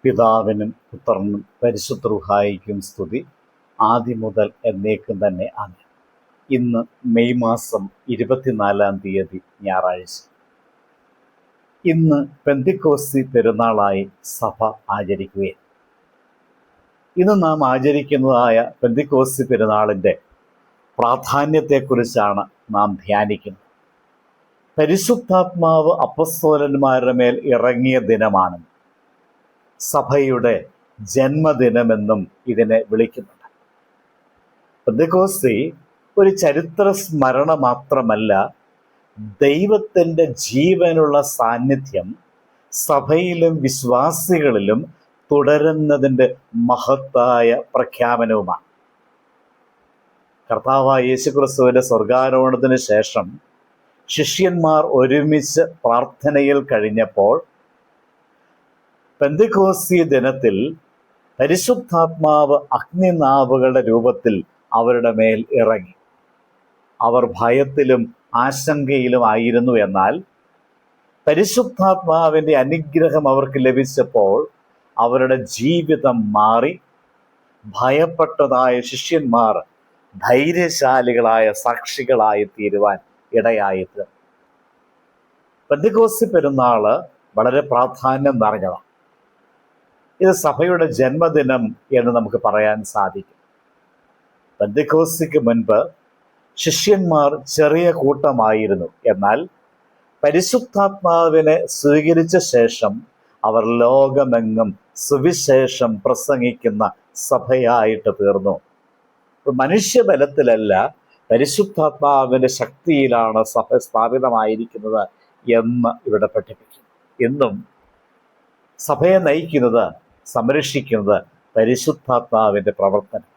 പിതാവിനും പുത്രനും പരിശുദ്ധ റൂഹായിക്കും സ്തുതി, ആദ്യം മുതൽ എന്നേക്കും തന്നെ ആമേൻ. ഇന്ന് മെയ് മാസം 24 ഞായറാഴ്ച. ഇന്ന് പെന്തിക്കോസ്തി പെരുന്നാളായി സഭ ആചരിക്കുകയാണ്. ഇന്ന് നാം ആചരിക്കുന്നതായ പെന്തിക്കോസ്തി പെരുന്നാളിൻ്റെ പ്രാധാന്യത്തെക്കുറിച്ചാണ് നാം ധ്യാനിക്കുന്നത്. പരിശുദ്ധാത്മാവ് അപ്പസ്തോലന്മാരുടെ മേൽ ഇറങ്ങിയ ദിനമാണ്. സഭയുടെ ജന്മദിനമെന്നും ഇതിനെ വിളിക്കുന്നുണ്ട്. പെന്തക്കോസ്തി ഒരു ചരിത്ര സ്മരണ മാത്രമല്ല, ദൈവത്തിൻ്റെ ജീവനുള്ള സാന്നിധ്യം സഭയിലും വിശ്വാസികളിലും തുടരുന്നതിൻ്റെ മഹത്തായ പ്രഖ്യാപനവുമാണ്. കർത്താവായ യേശുക്രിസ്തുവിൻ്റെ സ്വർഗാരോഹണത്തിന് ശേഷം ശിഷ്യന്മാർ ഒരുമിച്ച് പ്രാർത്ഥനയിൽ കഴിഞ്ഞപ്പോൾ പെന്തക്കോസ്തി ദിനത്തിൽ പരിശുദ്ധാത്മാവ് അഗ്നിനാവുകളുടെ രൂപത്തിൽ അവരുടെ മേൽ ഇറങ്ങി. അവർ ഭയത്തിലും ആശങ്കയിലും ആയിരുന്നു. എന്നാൽ പരിശുദ്ധാത്മാവിൻ്റെ അനുഗ്രഹം അവർക്ക് ലഭിച്ചപ്പോൾ അവരുടെ ജീവിതം മാറി. ഭയപ്പെട്ടതായ ശിഷ്യന്മാർ ധൈര്യശാലികളായ സാക്ഷികളായി തീരുവാൻ ഇടയായത്. പെന്തക്കോസ്തി പെരുന്നാള് വളരെ പ്രാധാന്യം നിറഞ്ഞതാണ്. ഇത് സഭയുടെ ജന്മദിനം എന്ന് നമുക്ക് പറയാൻ സാധിക്കും. പെന്തക്കോസ്തിക്ക് മുൻപ് ശിഷ്യന്മാർ ചെറിയ കൂട്ടമായിരുന്നു. എന്നാൽ പരിശുദ്ധാത്മാവിനെ സ്വീകരിച്ച ശേഷം അവർ ലോകമെങ്ങും സുവിശേഷം പ്രസംഗിക്കുന്ന സഭയായിട്ട് തീർന്നു. മനുഷ്യബലത്തിലല്ല, പരിശുദ്ധാത്മാവിൻ്റെ ശക്തിയിലാണ് സഭ സ്ഥാപിതമായിരിക്കുന്നത് എന്ന് ഇവിടെ പഠിപ്പിക്കും. എന്നും സഭയെ നയിക്കുന്നത്, സംരക്ഷിക്കുന്നത് പരിശുദ്ധാത്മാവിൻ്റെ പ്രവർത്തനം.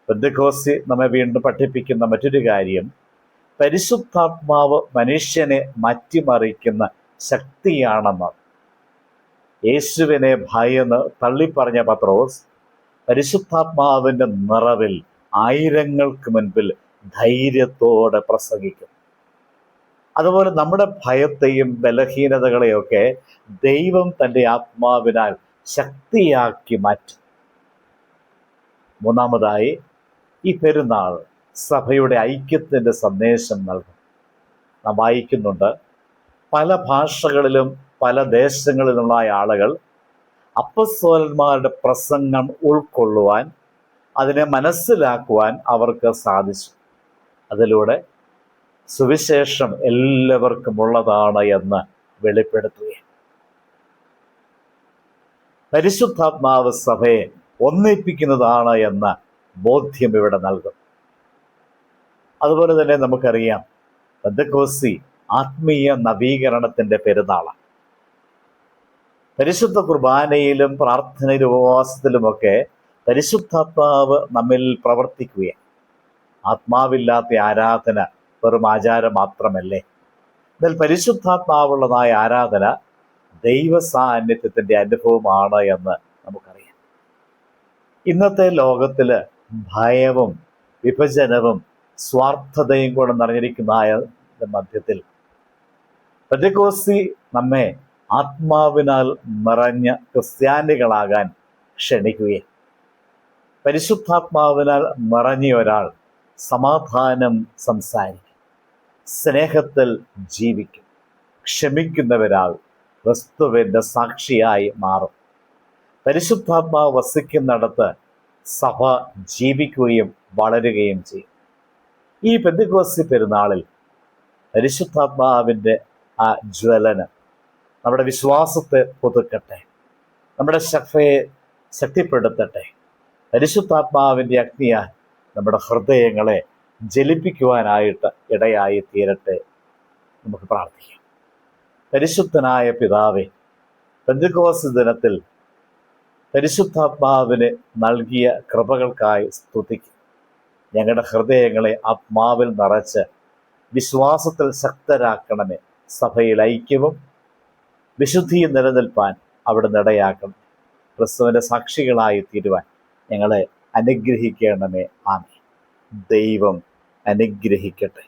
പെന്തക്കോസ്തി നമ്മെ വീണ്ടും പഠിപ്പിക്കുന്ന മറ്റൊരു കാര്യം, പരിശുദ്ധാത്മാവ് മനുഷ്യനെ മാറ്റിമറിക്കുന്ന ശക്തിയാണെന്ന്. യേശുവിനെ ഭയന്ന് തള്ളിപ്പറഞ്ഞ പത്രോസ് പരിശുദ്ധാത്മാവിൻ്റെ നിറവിൽ ആയിരങ്ങൾക്ക് മുൻപിൽ ധൈര്യത്തോടെ പ്രസംഗിക്കും. അതുപോലെ നമ്മുടെ ഭയത്തെയും ബലഹീനതകളെയൊക്കെ ദൈവം തൻ്റെ ആത്മാവിനാൽ ശക്തിയാക്കി മാറ്റും. മൂന്നാമതായി, ഈ പെരുന്നാൾ സഭയുടെ ഐക്യത്തിൻ്റെ സന്ദേശം നൽകും. നാം വായിക്കുന്നുണ്ട്, പല ഭാഷകളിലും പല ദേശങ്ങളിലുള്ള ആളുകൾ അപ്പസ്തോലന്മാരുടെ പ്രസംഗം ഉൾക്കൊള്ളുവാൻ, അതിനെ മനസ്സിലാക്കുവാൻ അവർക്ക് സാധിച്ചു. അതിലൂടെ സുവിശേഷം എല്ലാവർക്കും ഉള്ളതാണ് എന്ന് വെളിപ്പെടുത്തുകയാണ്. പരിശുദ്ധാത്മാവ് സഭയെ ഒന്നിപ്പിക്കുന്നതാണ് എന്ന ബോധ്യം ഇവിടെ നൽകും. അതുപോലെ തന്നെ നമുക്കറിയാം, പെന്തക്കോസ്തി ആത്മീയ നവീകരണത്തിൻ്റെ പെരുന്നാളാണ്. പരിശുദ്ധ കുർബാനയിലും പ്രാർത്ഥനയിലും ഉപവാസത്തിലുമൊക്കെ പരിശുദ്ധാത്മാവ് നമ്മിൽ പ്രവർത്തിക്കുകയാണ്. ആത്മാവില്ലാത്ത ആരാധന വെറും ആചാരം മാത്രമല്ലേ? എന്നാൽ പരിശുദ്ധാത്മാവുള്ളതായ ആരാധന ദൈവ സാന്നിധ്യത്തിൻ്റെ അനുഭവമാണ് എന്ന് നമുക്കറിയാം. ഇന്നത്തെ ലോകത്തിൽ ഭയവും വിഭജനവും സ്വാർത്ഥതയും കൂടെ നിറഞ്ഞിരിക്കുന്നതായ മധ്യത്തിൽ പെന്തക്കോസ്തി നമ്മെ ആത്മാവിനാൽ നിറഞ്ഞ ക്രിസ്ത്യാനികളാകാൻ ക്ഷണിക്കുകയും, പരിശുദ്ധാത്മാവിനാൽ നിറഞ്ഞ ഒരാൾ സമാധാനം സംസാരിക്കും, സ്നേഹത്തിൽ ജീവിക്കും, ക്ഷമിക്കുന്നവരാൾ ക്രിസ്തുവിൻ്റെ സാക്ഷിയായി മാറും. പരിശുദ്ധാത്മാവ് വസിക്കുന്നിടത്ത് സഭ ജീവിക്കുകയും വളരുകയും ചെയ്യും. ഈ പെന്തക്കോസ്തി പെരുന്നാളിൽ പരിശുദ്ധാത്മാവിൻ്റെ ആ ജ്വലനം നമ്മുടെ വിശ്വാസത്തെ പുതുക്കട്ടെ, നമ്മുടെ സഭയെ ശക്തിപ്പെടുത്തട്ടെ. പരിശുദ്ധാത്മാവിൻ്റെ അഗ്നിയാൽ നമ്മുടെ ഹൃദയങ്ങളെ ജലിപ്പിക്കുവാനായിട്ട് ഇടയായി തീരട്ടെ. നമുക്ക് പ്രാർത്ഥിക്കാം. പരിശുദ്ധനായ പിതാവേ, പെന്തക്കോസ്തി ദിനത്തിൽ പരിശുദ്ധാത്മാവിന് നൽകിയ കൃപകൾക്കായി സ്തുതിക്കും. ഞങ്ങളുടെ ഹൃദയങ്ങളെ ആത്മാവിൽ നിറച്ച് വിശ്വാസത്തിൽ ശക്തരാക്കണമേ. സഭയിൽ ഐക്യവും വിശുദ്ധിയും നിലനിൽപ്പാൻ അവിടെ ഇടയാക്കണം. ക്രിസ്തുവിൻ്റെ സാക്ഷികളായി തീരുവാൻ ഞങ്ങളെ അനുഗ്രഹിക്കണമേ. ആമേൻ. ദൈവം അനുഗ്രഹിക്കട്ടെ.